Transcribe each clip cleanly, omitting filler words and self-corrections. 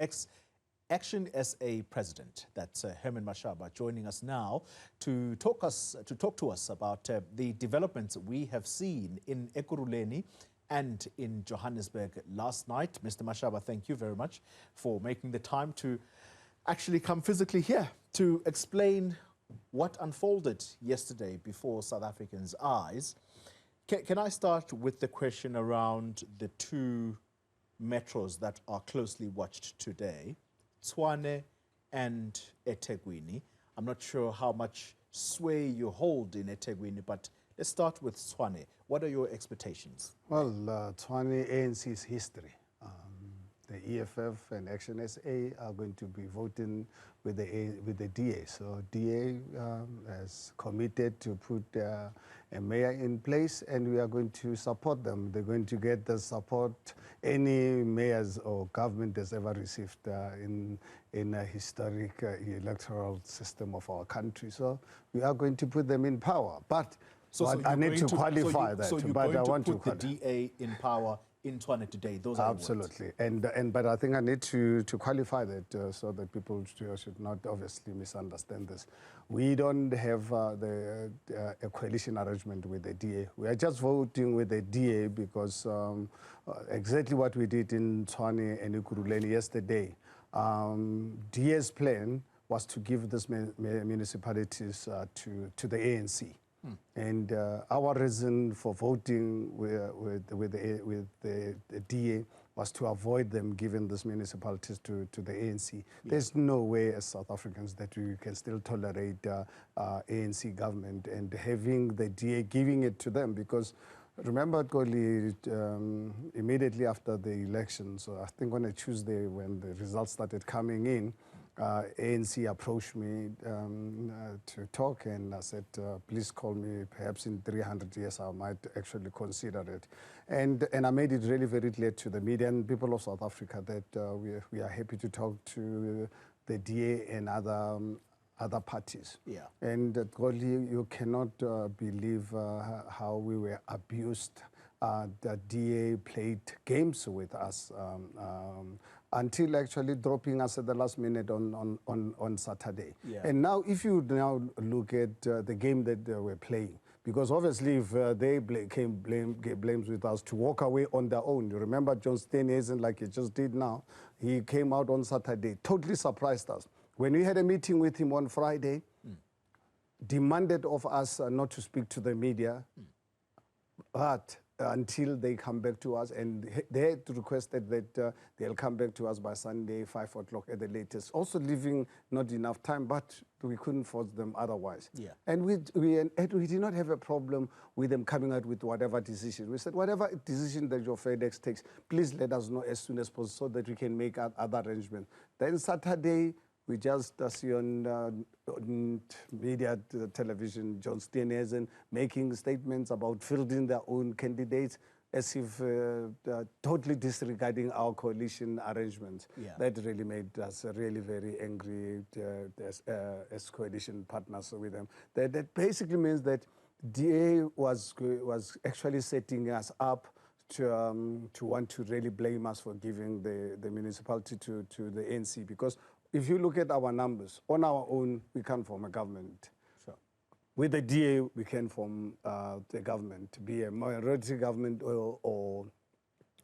ActionSA President, that's Herman Mashaba, joining us now to talk to us about the developments we have seen in Ekurhuleni and in Johannesburg last night. Mr. Mashaba, thank you very much for making the time to actually come physically here to explain what unfolded yesterday before South Africans' eyes. Can I start with the question around the two metros that are closely watched today, Tshwane and eThekwini? I'm not sure how much sway you hold in eThekwini, but let's start with Tshwane. What are your expectations? Well, Tshwane ANC's history. The EFF and ActionSA are going to be voting with the DA. So DA has committed to put a mayor in place, and we are going to support them. They're going to get the support any mayors or government has ever received in a historic electoral system of our country. So we are going to put them in power. But I need to qualify that. So you're going to put the DA in power in Tshwane today. Those are absolutely, but I think I need to qualify that so that people should not obviously misunderstand this. We don't have a coalition arrangement with the DA. We are just voting with the DA because exactly what we did in Tshwane and Ekurhuleni yesterday. DA's plan was to give these municipalities to the ANC. And our reason for voting with the DA was to avoid them giving these municipalities to the ANC. Yeah. There's no way as South Africans that we can still tolerate ANC government and having the DA giving it to them, because remember, Xoli, immediately after the election, so I think on a Tuesday when the results started coming in, ANC approached me to talk, and I said, please call me, perhaps in 300 years I might actually consider it. And I made it really very clear to the media and people of South Africa that we are happy to talk to the DA and other parties. Yeah. And Xoli, you cannot believe how we were abused. The DA played games with us until actually dropping us at the last minute on Saturday. Yeah. And now, if you now look at the game that they were playing, because obviously if they get blames with us to walk away on their own. You remember John Steenhuisen, like he just did now, he came out on Saturday, totally surprised us. When we had a meeting with him on Friday, demanded of us not to speak to the media, but until they come back to us, and they had requested that they'll come back to us by Sunday, 5 o'clock at the latest. Also leaving not enough time, but we couldn't force them otherwise. Yeah. And we did not have a problem with them coming out with whatever decision. We said, whatever decision that your FedEx takes, please let us know as soon as possible so that we can make other arrangements. Then Saturday, we just see on media, television, John Steenhuisen making statements about fielding their own candidates as if totally disregarding our coalition arrangements. Yeah. That really made us really very angry as coalition partners with them. That basically means that DA was actually setting us up to want to really blame us for giving the municipality to the ANC, because if you look at our numbers, on our own, we can't form a government. Sure. With the DA, we can form the government, be a minority government or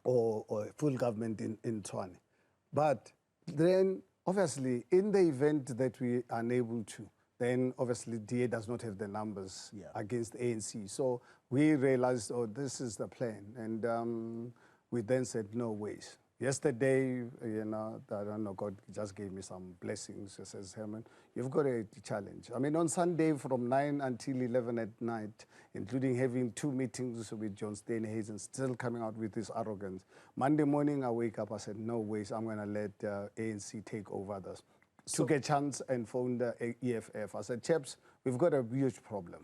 a full government in Tshwane. But then, obviously, in the event that we are unable to, then obviously DA does not have the numbers against the ANC. So we realized, oh, this is the plan. And we then said, no ways. Yesterday, you know, I don't know, God just gave me some blessings. He says, Herman, you've got a challenge. I mean, on Sunday from 9 until 11 at night, including having 2 meetings with John Steenhuisen, still coming out with this arrogance. Monday morning, I wake up, I said, no ways, I'm going to let ANC take over this. Took a chance and phoned the EFF. I said, chaps, we've got a huge problem.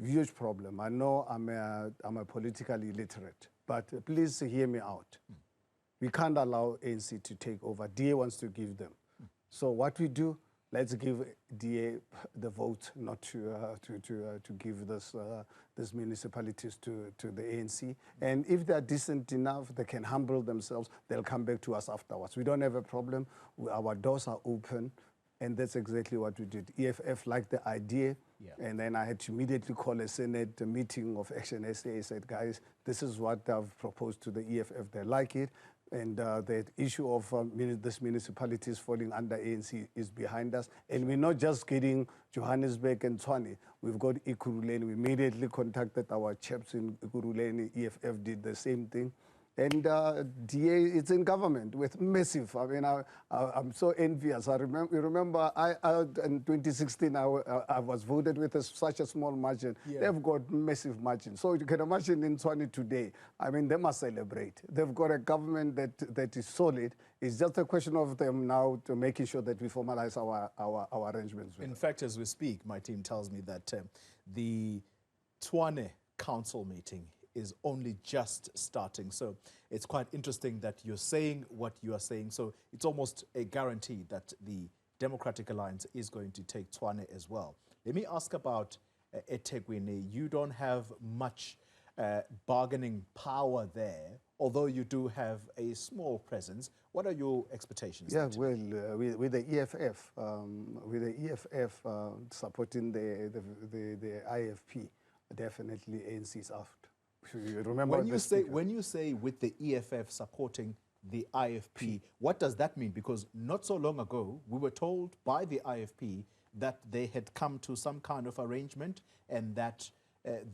Huge problem. I know I'm a politically illiterate, but please hear me out. We can't allow ANC to take over. DA wants to give them. So what we do, let's give DA the vote not to give these municipalities to the ANC. And if they're decent enough, they can humble themselves, they'll come back to us afterwards. We don't have a problem. Our doors are open. And that's exactly what we did. EFF liked the idea, and then I had to immediately call a Senate meeting of ActionSA. I said, guys, this is what I've proposed to the EFF. They like it. And the issue of these municipalities falling under ANC is behind us. And we're not just getting Johannesburg and Tshwane. We've got Ekurhuleni. We immediately contacted our chaps in Ekurhuleni. EFF did the same thing. And DA is in government with massive. I mean, I'm so envious. You remember in 2016, I was voted with such a small margin. They've got massive margin. So you can imagine in Tshwane today, I mean, they must celebrate. They've got a government that is solid. It's just a question of them now to making sure that we formalize our arrangements. In fact, as we speak, my team tells me that the Tshwane council meeting is only just starting. So it's quite interesting that you're saying what you are saying. So it's almost a guarantee that the Democratic Alliance is going to take Tshwane as well. Let me ask about eThekwini. You don't have much bargaining power there, although you do have a small presence. What are your expectations? Yeah, well, with the EFF, supporting the IFP, definitely ANC is out. You remember when you say with the EFF supporting the IFP, what does that mean? Because not so long ago, we were told by the IFP that they had come to some kind of arrangement and that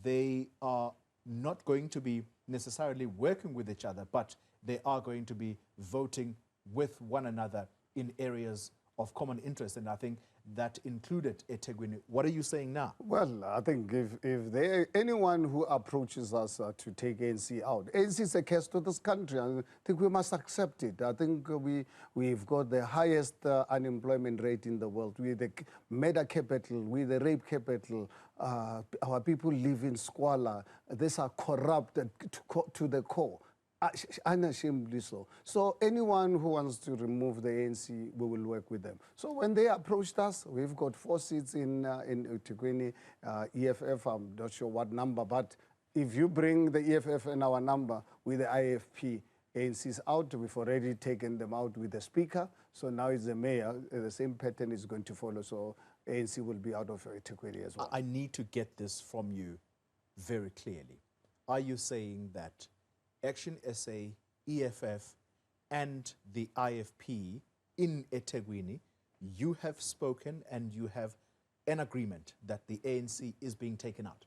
they are not going to be necessarily working with each other, but they are going to be voting with one another in areas of common interest. And I think that included eThekwini. What are you saying now? Well, I think if anyone who approaches us to take ANC out, ANC is a curse to this country. I think we must accept it. I think we've got the highest unemployment rate in the world. We're the murder capital, we're the rape capital. Our people live in squalor. These are corrupt to the core. Unashamedly so. So anyone who wants to remove the ANC, we will work with them. So when they approached us, we've got 4 seats in eThekwini, EFF, I'm not sure what number, but if you bring the EFF and our number with the IFP, ANC is out. We've already taken them out with the speaker. So now it's the mayor. The same pattern is going to follow. So ANC will be out of eThekwini as well. I need to get this from you very clearly. Are you saying that ActionSA, EFF, and the IFP in eThekwini, you have spoken and you have an agreement that the ANC is being taken out?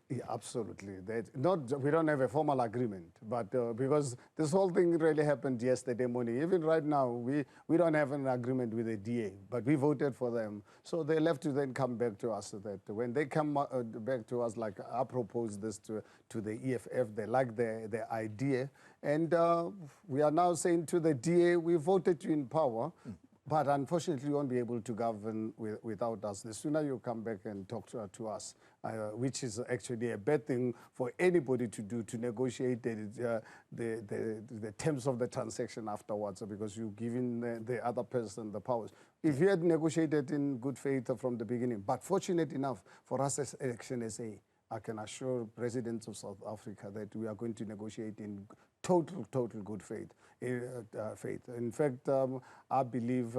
Yeah, absolutely. We don't have a formal agreement, but because this whole thing really happened yesterday morning. Even right now, we don't have an agreement with the DA, but we voted for them. So they left to then come back to us. So that when they come back to us, like I proposed this to the EFF, they like the idea. And we are now saying to the DA, we voted you in power. But unfortunately, you won't be able to govern without us. The sooner you come back and talk to us, which is actually a bad thing for anybody to do, to negotiate the terms of the transaction afterwards, because you're giving the other person the powers. If you had negotiated in good faith from the beginning, but fortunate enough for us as ActionSA, I can assure presidents of South Africa that we are going to negotiate in total good faith. In fact, I believe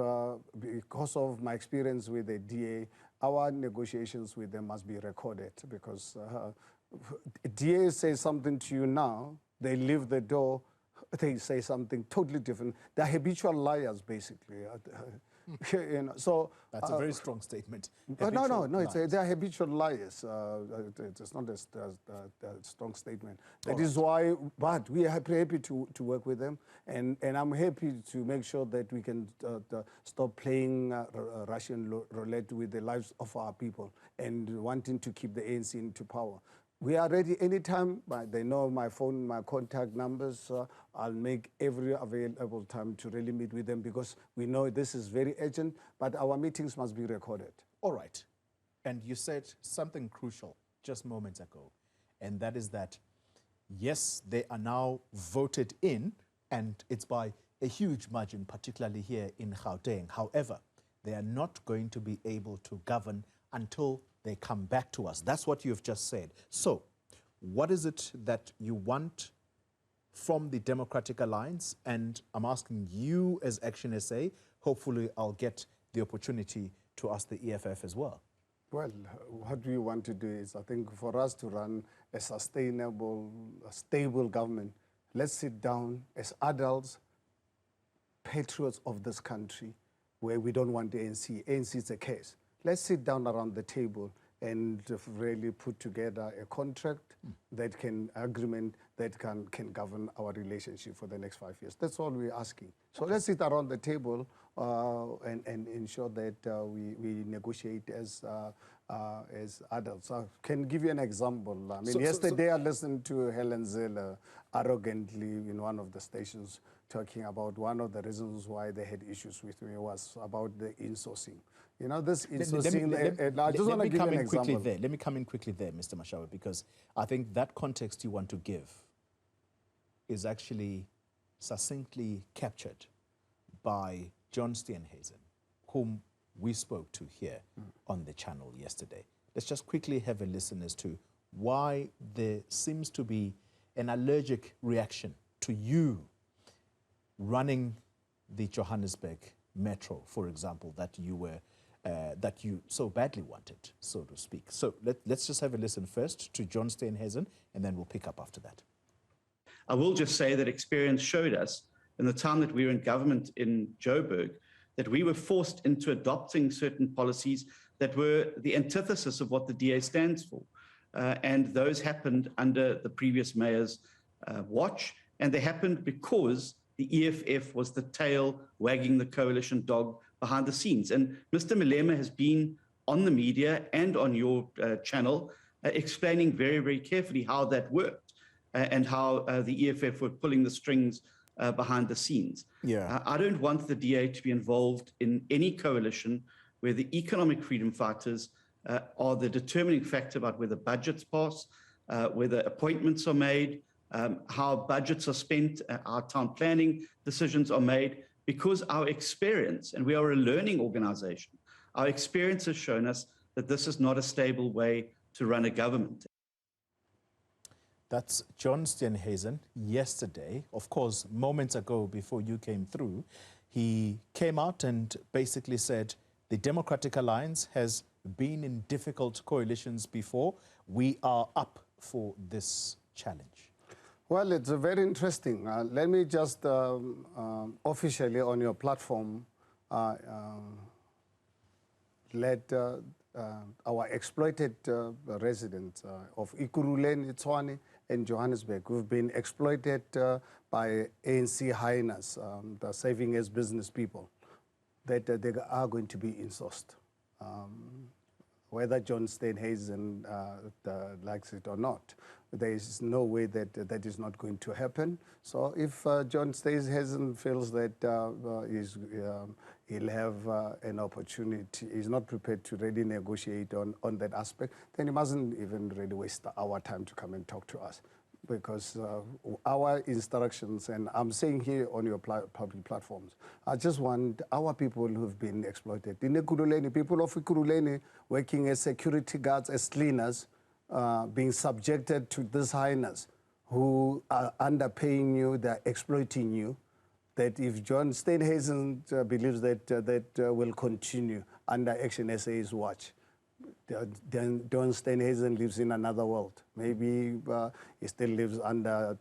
because of my experience with the DA, our negotiations with them must be recorded, because DA says something to you now, they leave the door, they say something totally different. They're habitual liars, basically. You know, so that's a very strong statement. No, they're habitual liars. It's not a strong statement. That is why, but we are happy to work with them, and I'm happy to make sure that we can stop playing Russian roulette with the lives of our people and wanting to keep the ANC into power. We are ready anytime. They know my phone, my contact numbers. I'll make every available time to really meet with them, because we know this is very urgent, but our meetings must be recorded. All right. And you said something crucial just moments ago, and that is that, yes, they are now voted in, and it's by a huge margin, particularly here in Gauteng. However, they are not going to be able to govern until they come back to us. That's what you've just said. So, what is it that you want from the Democratic Alliance? And I'm asking you as ActionSA, hopefully I'll get the opportunity to ask the EFF as well. Well, what we want to do is, I think, for us to run a sustainable, stable government, let's sit down as adults, patriots of this country, where we don't want the ANC. ANC is a case. Let's sit down around the table and really put together a contract that can, agreement that can govern our relationship for the next 5 years. That's all we're asking. So let's sit around the table and ensure that we negotiate as adults. I can give you an example. I mean, yesterday I listened to Helen Zille arrogantly in one of the stations talking about one of the reasons why they had issues with me was about the insourcing. You know, this insourcing, I just want to give you an example. Let me come in quickly there, Mr. Mashaba, because I think that context you want to give is actually succinctly captured by John Steenhuisen, whom we spoke to here on the channel yesterday. Let's just quickly have a listen as to why there seems to be an allergic reaction to you running the Johannesburg Metro, for example, that you so badly wanted, so to speak. So let's just have a listen first to John Steenhuisen, and then we'll pick up after that. I will just say that experience showed us in the time that we were in government in Joburg that we were forced into adopting certain policies that were the antithesis of what the DA stands for. And those happened under the previous mayor's watch, and they happened because the EFF was the tail wagging the coalition dog behind the scenes. And Mr. Malema has been on the media and on your channel explaining very, very carefully how that worked and how the EFF were pulling the strings behind the scenes. Yeah. I don't want the DA to be involved in any coalition where the economic freedom fighters are the determining factor about whether budgets pass, whether appointments are made, how budgets are spent, how town planning decisions are made, because our experience, and we are a learning organization, our experience has shown us that this is not a stable way to run a government. That's John Steenhuisen yesterday. Of course, moments ago before you came through, he came out and basically said the Democratic Alliance has been in difficult coalitions before. We are up for this challenge. Well, it's very interesting. Let me just officially on your platform let our exploited residents of Ekurhuleni, Tshwane, and Johannesburg, who've been exploited by ANC hyenas, the saving as business people, that they are going to be insourced. Whether John Steenhuisen likes it or not, there is no way that that is not going to happen. So if John Steenhuisen feels that he'll have an opportunity, he's not prepared to really negotiate on that aspect, then he mustn't even really waste our time to come and talk to us. Because our instructions, and I'm saying here on your public platforms, I just want our people who've been exploited. In Ekurhuleni, people of Ekurhuleni working as security guards, as cleaners, being subjected to these hyenas who are underpaying you, they're exploiting you, that if John Steenhuisen believes that that will continue under ActionSA's watch, then John Steenhuisen lives in another world. Maybe he still lives under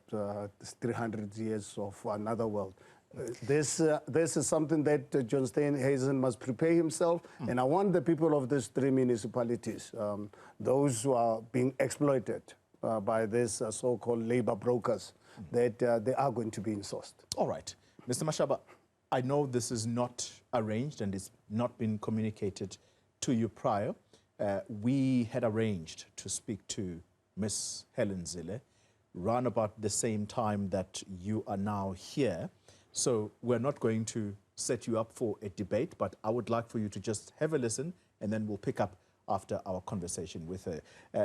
300 years of another world. This is something that John Steenhuisen must prepare himself, and I want the people of these three municipalities, those who are being exploited by these so-called labor brokers, that they are going to be insourced. All right. Mr. Mashaba, I know this is not arranged and it's not been communicated to you prior. We had arranged to speak to Miss Helen Zille round about the same time that you are now here. So we're not going to set you up for a debate, but I would like for you to just have a listen, and then we'll pick up after our conversation with her.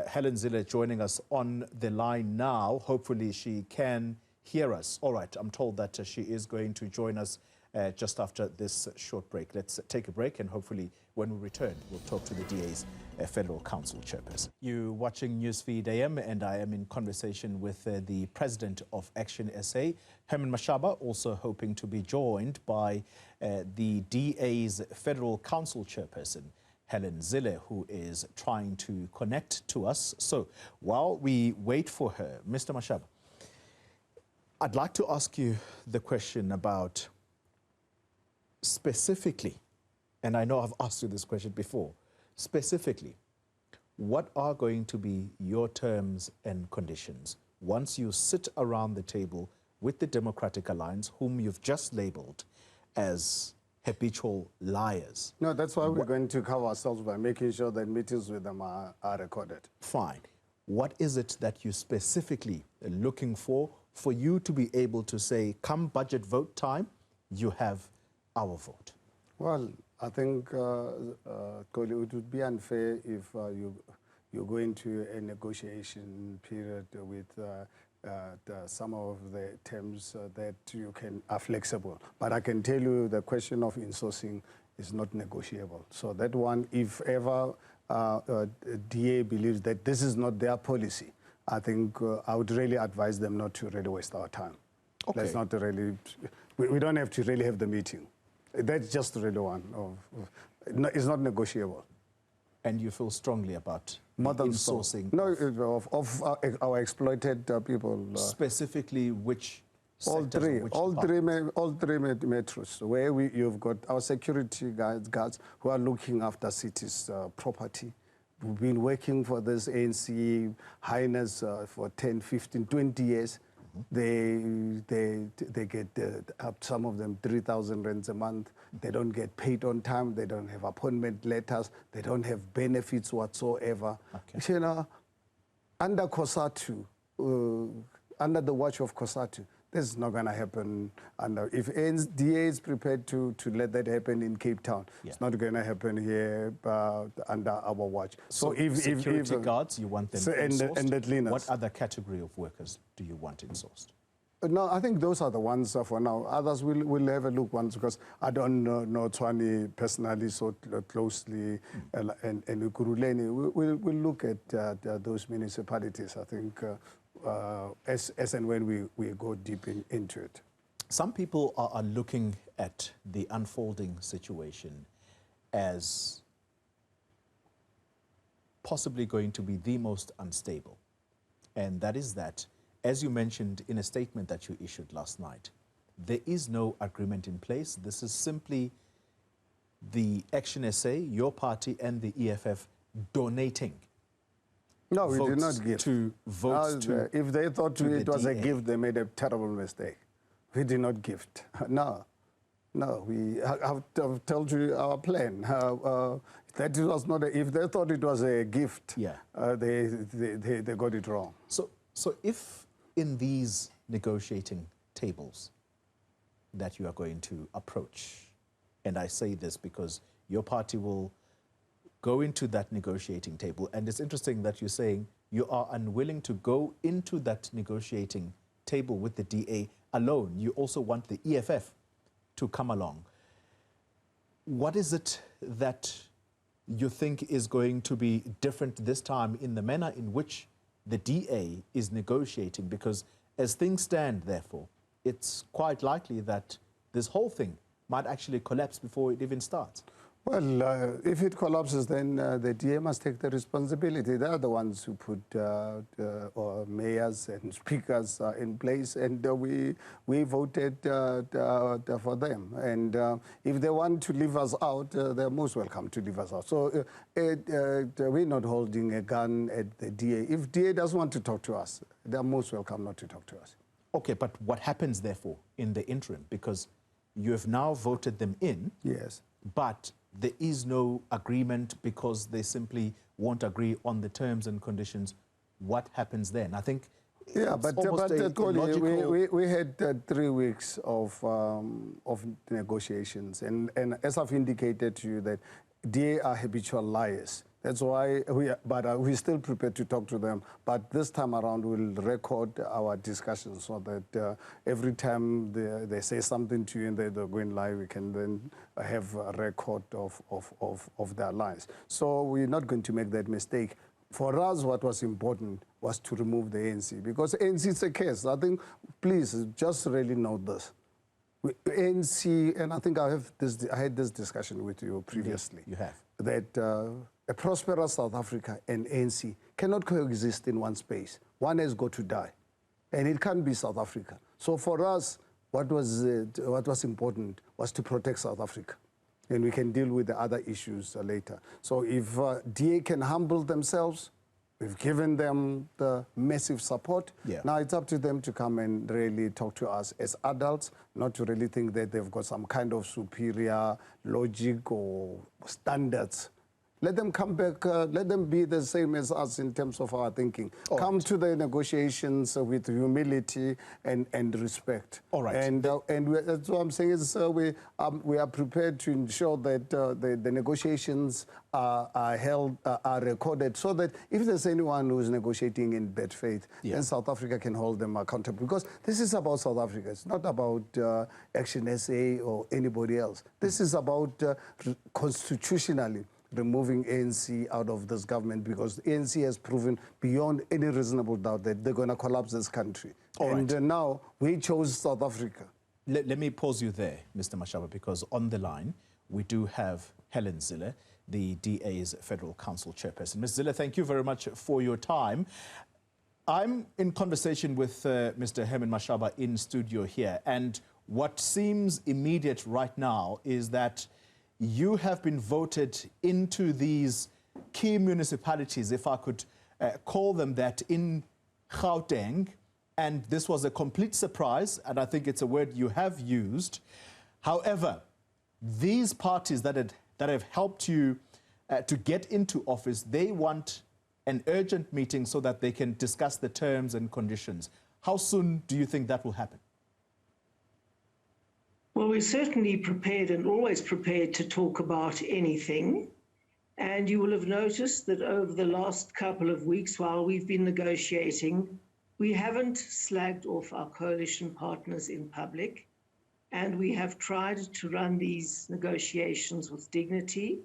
Helen Zille joining us on the line now. Hopefully she can hear us. All right, I'm told that she is going to join us just after this short break. Let's take a break, and hopefully when we return, we'll talk to the DA's Federal Council chairperson. You're watching Newsfeed AM, and I am in conversation with the president of ActionSA, Herman Mashaba, also hoping to be joined by the DA's Federal Council chairperson, Helen Zille, who is trying to connect to us. So while we wait for her, Mr. Mashaba, I'd like to ask you the question about specifically, and I know I've asked you this question before, specifically, what are going to be your terms and conditions once you sit around the table with the Democratic Alliance, whom you've just labeled as habitual liars? No, that's why we're going to cover ourselves by making sure that meetings with them are recorded. Fine. What is it that you specifically are looking for you to be able to say, come budget vote time, you have our vote? Well, I think, Xoli, it would be unfair if you go into a negotiation period with some of the terms that are flexible. But I can tell you the question of insourcing is not negotiable. So that one, if ever DA believes that this is not their policy, I think I would really advise them not to really waste our time. Okay. Let's not really, we don't have to really have the meeting. That's just really one. It's not negotiable. And you feel strongly about Modern insourcing? No, of our exploited people. Specifically which sectors? All three metros, where you've got our security guards who are looking after cities' property. We've been working for this ANC highness for 10, 15, 20 years. They get some of them 3,000 rands a month. They don't get paid on time. They don't have appointment letters. They don't have benefits whatsoever. Okay. You know, under COSATU, under the watch of COSATU, this is not going to happen. And if DA is prepared to let that happen in Cape Town, it's not going to happen here under our watch. So if security guards, you want them insourced? And the cleaners. What other category of workers do you want insourced? No, I think those are the ones for now. Others will have a look once, because I don't know Tshwane personally so closely, and Ekurhuleni. We'll look at those municipalities, I think, as and when we go deep into it. Some people are looking at the unfolding situation as possibly going to be the most unstable. And that is that, as you mentioned in a statement that you issued last night, there is no agreement in place. This is simply the ActionSA, your party, and the EFF donating. No, we did not give. If they thought it was a gift, they made a terrible mistake. We did not gift. No. I've told you our plan. That was not. If they thought it was a gift, they got it wrong. So if in these negotiating tables that you are going to approach, and I say this because your party will go into that negotiating table, and it's interesting that you're saying you are unwilling to go into that negotiating table with the DA alone. You also want the EFF to come along. What is it that you think is going to be different this time in the manner in which the DA is negotiating? Because as things stand, therefore, it's quite likely that this whole thing might actually collapse before it even starts. Well, if it collapses, then the DA must take the responsibility. They are the ones who put mayors and speakers in place, and we voted for them. And if they want to leave us out, they're most welcome to leave us out. So we're not holding a gun at the DA. If DA doesn't want to talk to us, they're most welcome not to talk to us. Okay, but what happens, therefore, in the interim? Because you have now voted them in. Yes. But there is no agreement because they simply won't agree on the terms and conditions. What happens then? I think Xoli, we had 3 weeks of negotiations, and as I've indicated to you, that DA are habitual liars. That's why we're still prepared to talk to them. But this time around, we'll record our discussions so that every time they say something to you and they're going live, we can then have a record of their lives. So we're not going to make that mistake. For us, what was important was to remove the ANC, because ANC is a case. I think, please, just really note this. ANC, and I think I had this discussion with you previously. You have. That a prosperous South Africa and ANC cannot coexist in one space. One has got to die, and it can't be South Africa. So for us, what was important was to protect South Africa, and we can deal with the other issues later. So if DA can humble themselves, we've given them the massive support. Yeah. Now it's up to them to come and really talk to us as adults, not to really think that they've got some kind of superior logic or standards. Let them come back, let them be the same as us in terms of our thinking. Come to the negotiations with humility and respect. All right. And that's what I'm saying is we are prepared to ensure that the negotiations are held, are recorded, so that if there's anyone who's negotiating in bad faith, then South Africa can hold them accountable. Because this is about South Africa. It's not about ActionSA or anybody else. This is about constitutionally removing ANC out of this government, because ANC has proven beyond any reasonable doubt that they're going to collapse this country. Now we chose South Africa. Let me pause you there, Mr. Mashaba, because on the line we do have Helen Zille, the DA's Federal Council chairperson. Ms. Zille, thank you very much for your time. I'm in conversation with Mr. Herman Mashaba in studio here, and what seems immediate right now is that you have been voted into these key municipalities, if I could call them that, in Gauteng, and this was a complete surprise, and I think it's a word you have used. However, these parties that have helped you to get into office, they want an urgent meeting so that they can discuss the terms and conditions. How soon do you think that will happen? Well, we're certainly prepared and always prepared to talk about anything. And you will have noticed that over the last couple of weeks, while we've been negotiating, we haven't slagged off our coalition partners in public. And we have tried to run these negotiations with dignity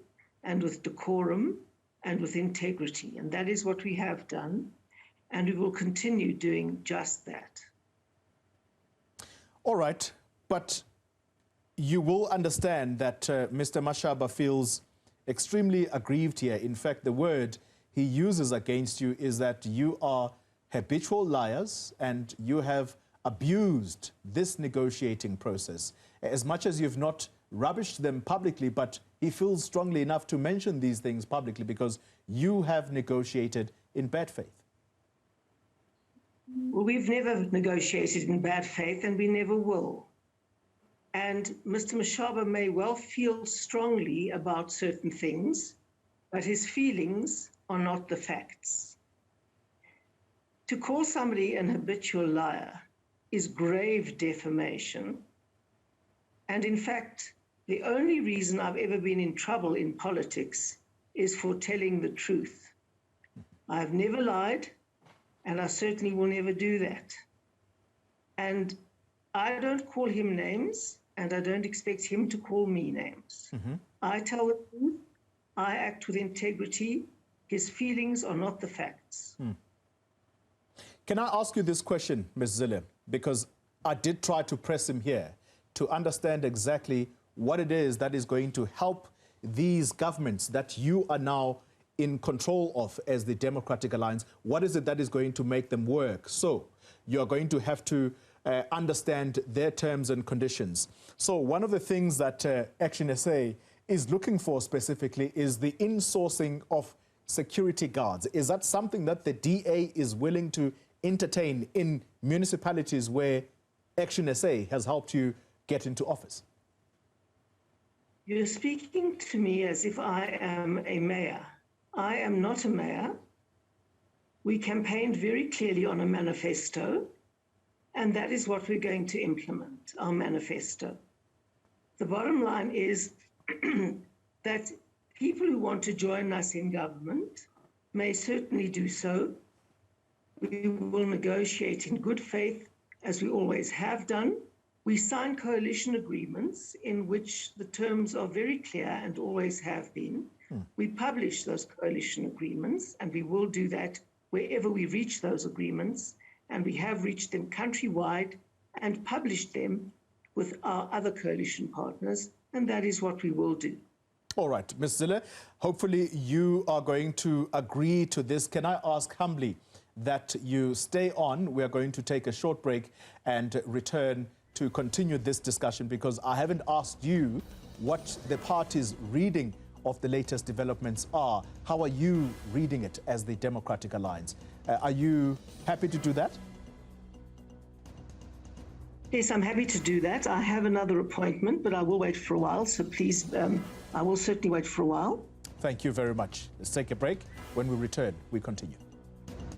and with decorum and with integrity. And that is what we have done. And we will continue doing just that. All right, but you will understand that Mr. Mashaba feels extremely aggrieved here. In fact, the word he uses against you is that you are habitual liars and you have abused this negotiating process. As much as you've not rubbished them publicly, but he feels strongly enough to mention these things publicly because you have negotiated in bad faith. Well, we've never negotiated in bad faith, and we never will. And Mr. Mashaba may well feel strongly about certain things, but his feelings are not the facts. To call somebody an habitual liar is grave defamation. And in fact, the only reason I've ever been in trouble in politics is for telling the truth. I've never lied, and I certainly will never do that. And I don't call him names, and I don't expect him to call me names. I tell the truth, I act with integrity. His feelings are not the facts. Can I ask you this question, Ms. Zille? Because I did try to press him here to understand exactly what it is that is going to help these governments that you are now in control of as the Democratic Alliance. What is it that is going to make them work? So you're going to have to understand their terms and conditions. So one of the things that ActionSA is looking for specifically is the insourcing of security guards. Is that something that the DA is willing to entertain in municipalities where ActionSA has helped you get into office? You're speaking to me as if I am a mayor. I am not a mayor. We campaigned very clearly on a manifesto, and that is what we're going to implement, our manifesto. The bottom line is that people who want to join us in government may certainly do so. We will negotiate in good faith, as we always have done. We sign coalition agreements in which the terms are very clear and always have been. We publish those coalition agreements, and we will do that wherever we reach those agreements, and we have reached them countrywide and published them with our other coalition partners, and that is what we will do. All right, Ms. Zille, hopefully you are going to agree to this. Can I ask humbly that you stay on? We are going to take a short break and return to continue this discussion, because I haven't asked you what the party's reading of the latest developments are. How are you reading it as the Democratic Alliance? Are you happy to do that? Yes, I'm happy to do that. I have another appointment, but I will wait for a while. So please, I will certainly wait for a while. Thank you very much. Let's take a break. When we return, we continue.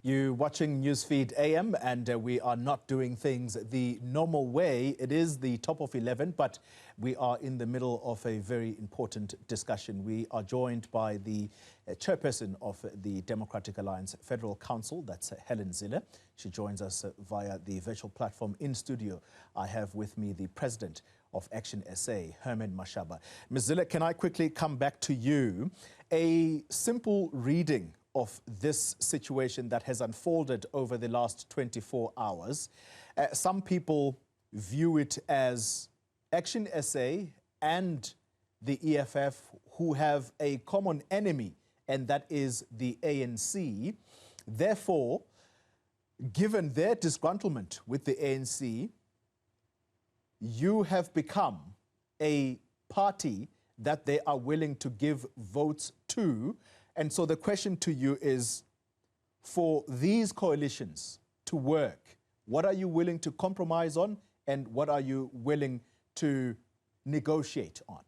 You're watching Newsfeed AM, and we are not doing things the normal way. It is the top of 11, but we are in the middle of a very important discussion. We are joined by the chairperson of the Democratic Alliance Federal Council, that's Helen Zille. She joins us via the virtual platform. In studio, I have with me the president of ActionSA, Herman Mashaba. Ms. Zille, can I quickly come back to you? A simple reading of this situation that has unfolded over the last 24 hours. Some people view it as ActionSA and the EFF who have a common enemy, and that is the ANC. Therefore, given their disgruntlement with the ANC, you have become a party that they are willing to give votes to. And so the question to you is, for these coalitions to work, what are you willing to compromise on, and what are you willing to negotiate on?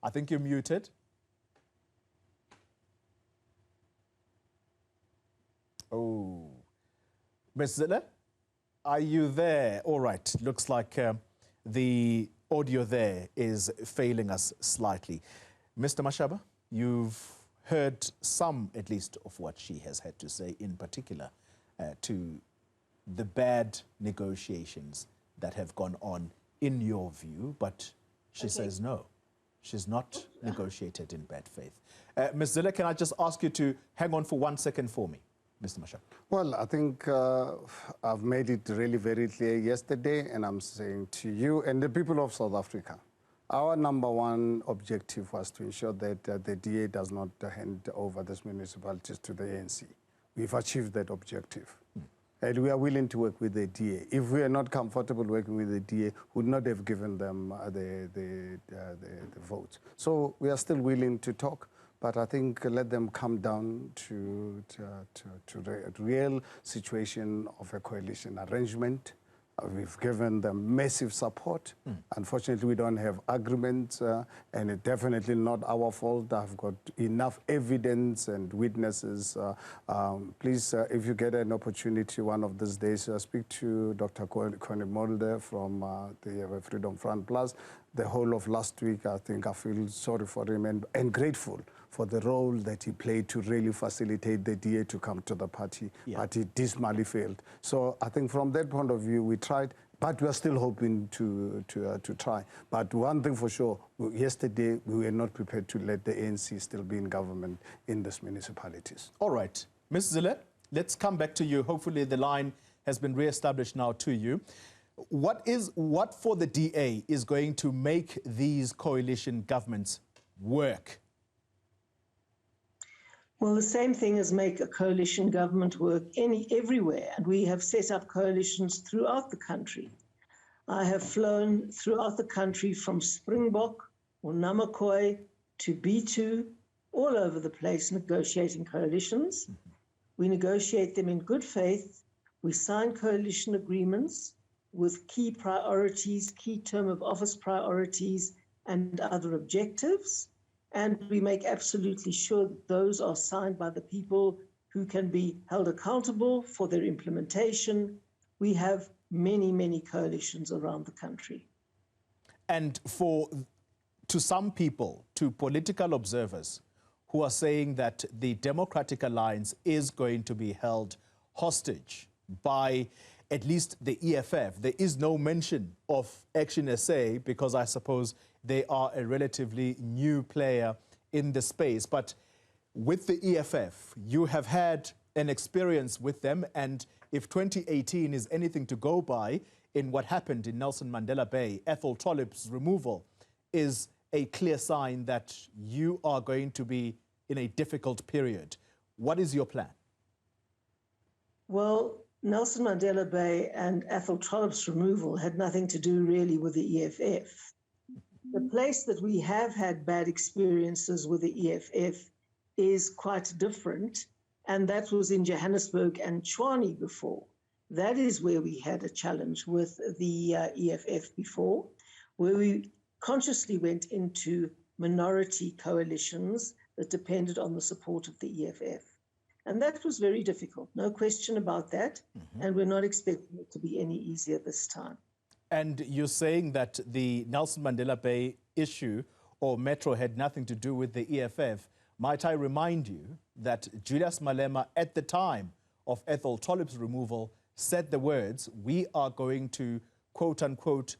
I think you're muted. Oh, Ms. Zille, are you there? All right, looks like the audio there is failing us slightly. Mr. Mashaba, you've heard some, at least, of what she has had to say, in particular to the bad negotiations that have gone on in your view, but she says no, she's not negotiated in bad faith. Ms. Zille, can I just ask you to hang on for 1 second for me? Mr. Mashaba. Well, I think I've made it really very clear yesterday, and I'm saying to you and the people of South Africa, our number one objective was to ensure that the DA does not hand over these municipalities to the ANC. We've achieved that objective. And we are willing to work with the DA. If we are not comfortable working with the DA, we would not have given them the votes. So we are still willing to talk. But I think let them come down to the real situation of a coalition arrangement. We've given them massive support. Unfortunately, we don't have agreements, and it's definitely not our fault. I've got enough evidence and witnesses. Please, if you get an opportunity one of these days, speak to Dr. Connie Mulder from the Freedom Front Plus. The whole of last week, I think I feel sorry for him and grateful for the role that he played to really facilitate the DA to come to the party. Yeah. But he dismally failed. So I think from that point of view, we tried, but we are still hoping to try. But one thing for sure, yesterday we were not prepared to let the ANC still be in government in these municipalities. All right. Ms. Zille, let's come back to you. Hopefully the line has been re-established now to you. What for the DA is going to make these coalition governments work? Well, the same thing as make a coalition government work everywhere. And we have set up coalitions throughout the country. I have flown throughout the country from Springbok or Namakwa to B2, all over the place negotiating coalitions. We negotiate them in good faith. We sign coalition agreements with key priorities, key term of office priorities, and other objectives. And we make absolutely sure that those are signed by the people who can be held accountable for their implementation. We have many, many coalitions around the country. And to some people, to political observers who are saying that the Democratic Alliance is going to be held hostage by at least the EFF, there is no mention of ActionSA because I suppose they are a relatively new player in the space. But with the EFF, you have had an experience with them, and if 2018 is anything to go by in what happened in Nelson Mandela Bay, Ethel Tolip's removal is a clear sign that you are going to be in a difficult period. What is your plan? Well, Nelson Mandela Bay and Ethel Tolip's removal had nothing to do really with the EFF. The place that we have had bad experiences with the EFF is quite different, and that was in Johannesburg and Tshwane before. That is where we had a challenge with the EFF before, where we consciously went into minority coalitions that depended on the support of the EFF. And that was very difficult, no question about that, and we're not expecting it to be any easier this time. And you're saying that the Nelson Mandela Bay issue or Metro had nothing to do with the EFF. Might I remind you that Julius Malema, at the time of Ethel Tolip's removal, said the words, "We are going to, quote unquote,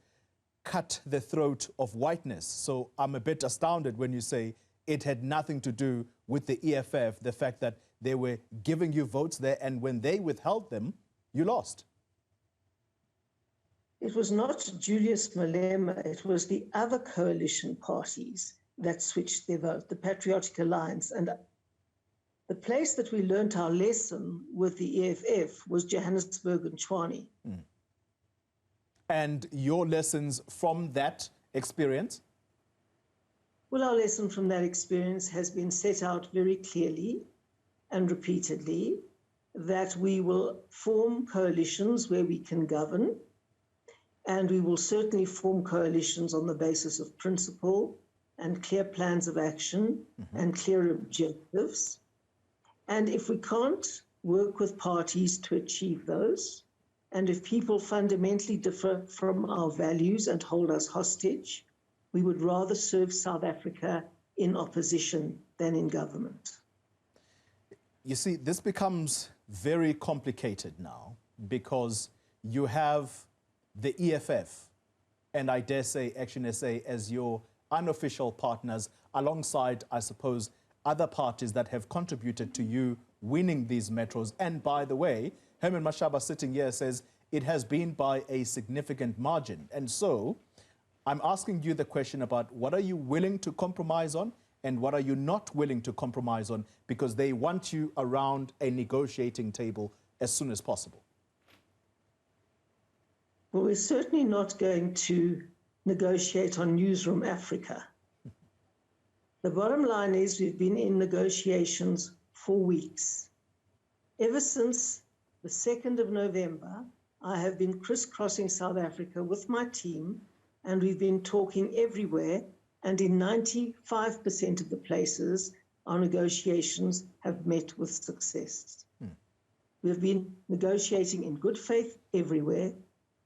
cut the throat of whiteness." So I'm a bit astounded when you say it had nothing to do with the EFF, the fact that they were giving you votes there, and when they withheld them, you lost. It was not Julius Malema, it was the other coalition parties that switched their vote, the Patriotic Alliance. And the place that we learnt our lesson with the EFF was Johannesburg and Tshwane. And your lessons from that experience? Well, our lesson from that experience has been set out very clearly and repeatedly, that we will form coalitions where we can govern, and we will certainly form coalitions on the basis of principle and clear plans of action and clear objectives. And if we can't work with parties to achieve those, and if people fundamentally differ from our values and hold us hostage, we would rather serve South Africa in opposition than in government. You see, this becomes very complicated now because you have the EFF and I dare say ActionSA as your unofficial partners alongside, I suppose, other parties that have contributed to you winning these metros. And by the way, Herman Mashaba sitting here says it has been by a significant margin. And so I'm asking you the question about what are you willing to compromise on and what are you not willing to compromise on, because they want you around a negotiating table as soon as possible. Well, we're certainly not going to negotiate on Newzroom Afrika. The bottom line is we've been in negotiations for weeks. Ever since the 2nd of November, I have been crisscrossing South Africa with my team, and we've been talking everywhere, and in 95% of the places, our negotiations have met with success. We have been negotiating in good faith everywhere.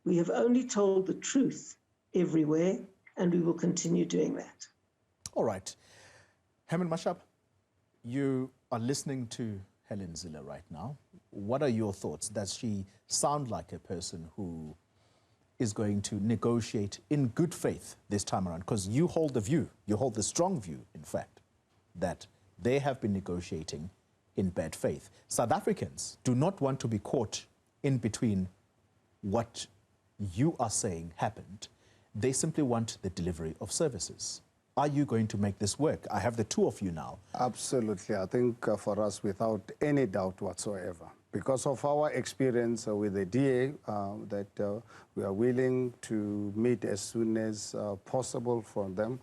We have only told the truth everywhere, and we will continue doing that. All right. Herman Mashaba, you are listening to Helen Zille right now. What are your thoughts? Does she sound like a person who is going to negotiate in good faith this time around? Because you hold the view, you hold the strong view, in fact, that they have been negotiating in bad faith. South Africans do not want to be caught in between what you are saying happened. They simply want the delivery of services. Are you going to make this work? I have the two of you now. Absolutely. I think for us, without any doubt whatsoever, because of our experience with the DA, that we are willing to meet as soon as possible from them.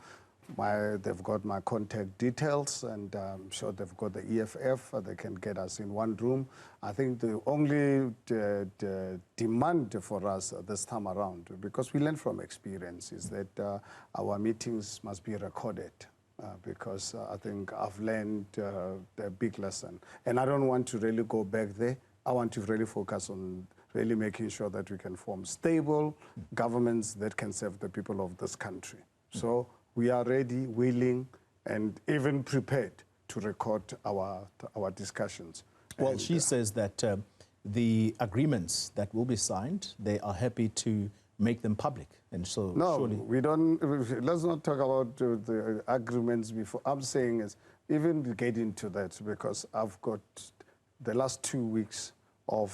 They've got my contact details, and I'm sure they've got the EFF. They can get us in one room. I think the only demand for us this time around, because we learn from experience, is that our meetings must be recorded. Because I think I've learned a big lesson. And I don't want to really go back there. I want to really focus on really making sure that we can form stable governments that can serve the people of this country. So we are ready, willing, and even prepared to record our discussions. Well, and, she says that the agreements that will be signed, they are happy to make them public. And so no, surely... we don't, let's not talk about the agreements before. I'm saying is, even get into that, because I've got the last 2 weeks of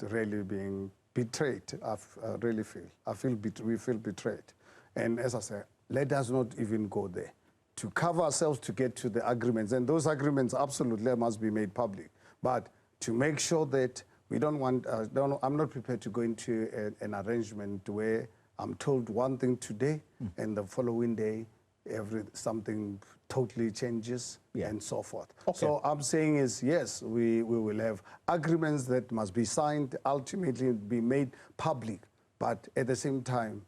really being betrayed. We feel betrayed. And as I said, let us not even go there. To cover ourselves to get to the agreements, and those agreements absolutely must be made public. But to make sure that we don't want, I'm not prepared to go into an arrangement where I'm told one thing today and the following day something totally changes and so forth. Okay. So I'm saying is, yes, we will have agreements that must be signed, ultimately be made public, but at the same time,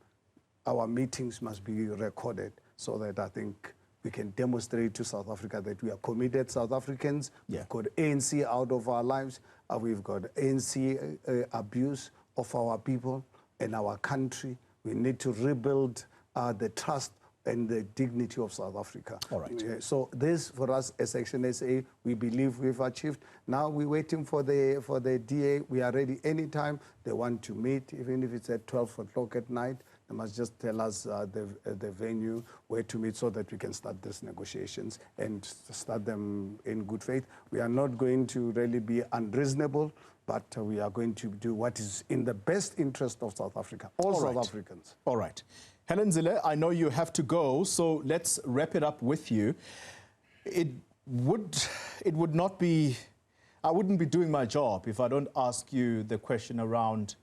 our meetings must be recorded so that I think we can demonstrate to South Africa that we are committed South Africans. We've got ANC out of our lives. We've got ANC abuse of our people and our country. We need to rebuild the trust and the dignity of South Africa. All right. So this, for us as ActionSA, we believe we've achieved. Now we're waiting for the DA. We are ready anytime they want to meet, even if it's at 12 o'clock at night. They must just tell us the venue where to meet so that we can start these negotiations and start them in good faith. We are not going to really be unreasonable, but we are going to do what is in the best interest of South Africa, all South Africans. All right. Helen Zille, I know you have to go, so let's wrap it up with you. It would not be, I wouldn't be doing my job if I don't ask you the question around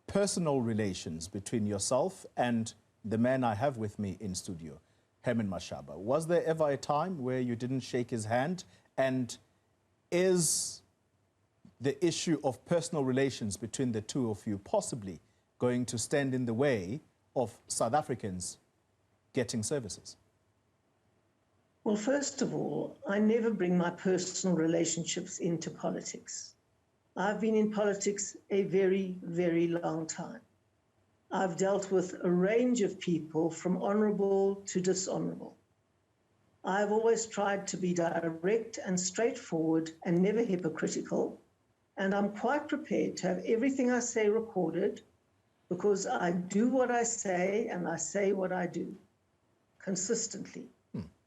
personal relations between yourself and the man I have with me in studio, Herman Mashaba. Was there ever a time where you didn't shake his hand? And is the issue of personal relations between the two of you possibly going to stand in the way of South Africans getting services? Well, first of all, I never bring my personal relationships into politics. I've been in politics a very, very long time. I've dealt with a range of people from honorable to dishonorable. I've always tried to be direct and straightforward and never hypocritical. And I'm quite prepared to have everything I say recorded, because I do what I say and I say what I do consistently.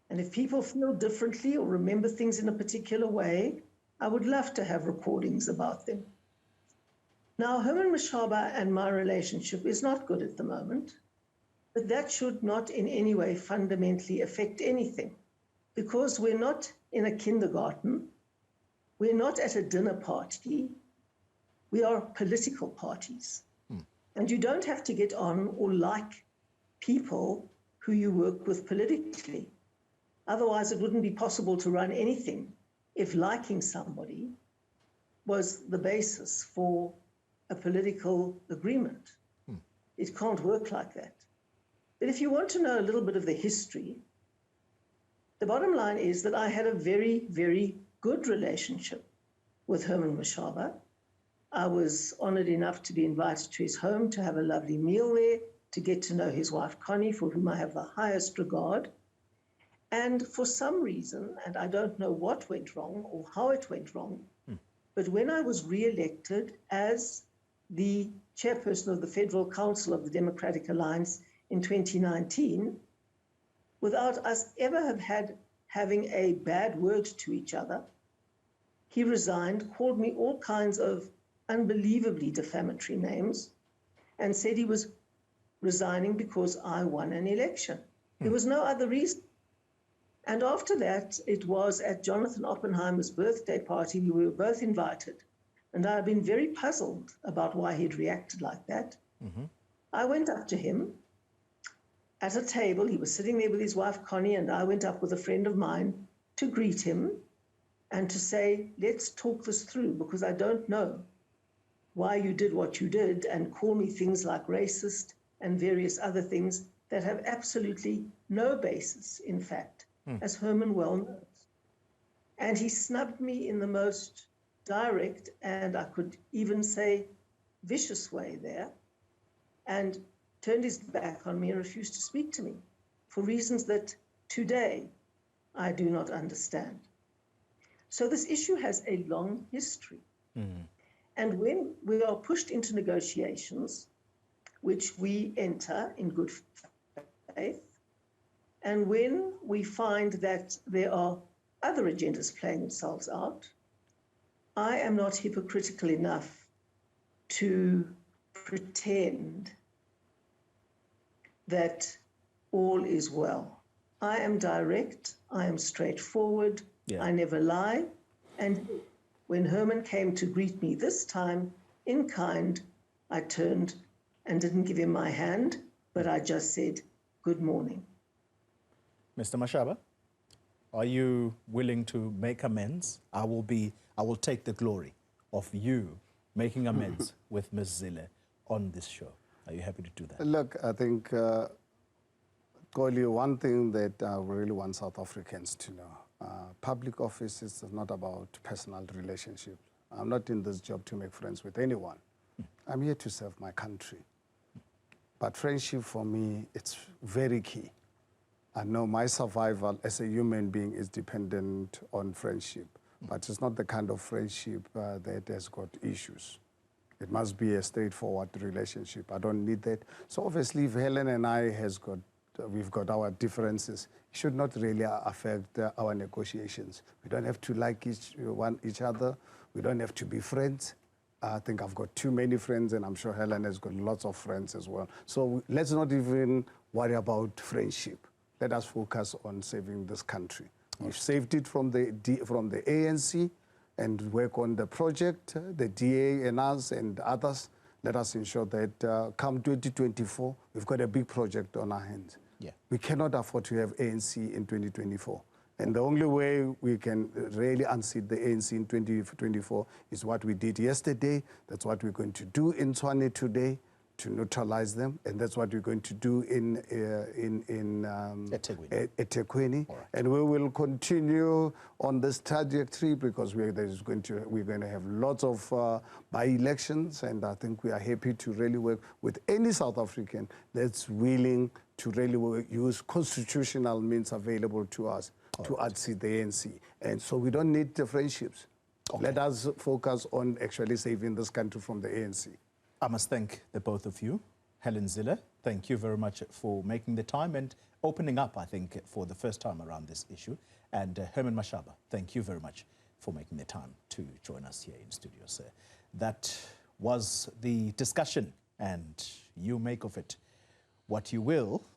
And if people feel differently or remember things in a particular way, I would love to have recordings about them. Now, Herman Mashaba and my relationship is not good at the moment, but that should not in any way fundamentally affect anything, because we're not in a kindergarten, we're not at a dinner party, we are political parties. And you don't have to get on or like people who you work with politically. Otherwise, it wouldn't be possible to run anything if liking somebody was the basis for a political agreement. It can't work like that. But if you want to know a little bit of the history, the bottom line is that I had a very, very good relationship with Herman Mashaba. I was honored enough to be invited to his home to have a lovely meal there, to get to know his wife, Connie, for whom I have the highest regard. And for some reason, and I don't know what went wrong or how it went wrong, but when I was re-elected as the chairperson of the Federal Council of the Democratic Alliance in 2019, without us ever having a bad word to each other, he resigned, called me all kinds of unbelievably defamatory names, and said he was resigning because I won an election. There was no other reason. And after that, it was at Jonathan Oppenheimer's birthday party, we were both invited. And I've been very puzzled about why he'd reacted like that. I went up to him at a table. He was sitting there with his wife, Connie, and I went up with a friend of mine to greet him and to say, let's talk this through, because I don't know why you did what you did, and call me things like racist and various other things that have absolutely no basis, in fact, as Herman well knows. And he snubbed me in the most direct, and I could even say vicious way there and turned his back on me and refused to speak to me for reasons that today I do not understand. So this issue has a long history. And when we are pushed into negotiations, which we enter in good faith, and when we find that there are other agendas playing themselves out, I am not hypocritical enough to pretend that all is well. I am direct, I am straightforward, I never lie. And when Herman came to greet me this time, in kind, I turned and didn't give him my hand, but I just said, good morning. Mr. Mashaba, are you willing to make amends? I will take the glory of you making amends with Ms. Zille on this show. Are you happy to do that? Look, I think, Xoli, one thing that I really want South Africans to know, public office is not about personal relationship. I'm not in this job to make friends with anyone. I'm here to serve my country. But friendship for me, it's very key. I know my survival as a human being is dependent on friendship, but it's not the kind of friendship that has got issues. It must be a straightforward relationship. I don't need that. So obviously, if Helen and I we've got our differences, it should not really affect our negotiations. We don't have to like each other. We don't have to be friends. I think I've got too many friends, and I'm sure Helen has got lots of friends as well. So let's not even worry about friendship. Let us focus on saving this country. We've saved it from the ANC and work on the project, the DA and us and others. Let us ensure that come 2024, we've got a big project on our hands. We cannot afford to have ANC in 2024. And the only way we can really unseat the ANC in 2024 is what we did yesterday. That's what we're going to do in Tshwane today to neutralize them. And that's what we're going to do in eThekwini. Right. And we will continue on this trajectory because we're going to have lots of by-elections. And I think we are happy to really work with any South African that's willing to really use constitutional means available to us to unseat the ANC. And so we don't need the friendships. Let us focus on actually saving this country from the ANC. I must thank the both of you. Helen Zille, thank you very much for making the time and opening up, I think, for the first time around this issue. And Herman Mashaba, thank you very much for making the time to join us here in studio, sir. That was the discussion, and you make of it what you will.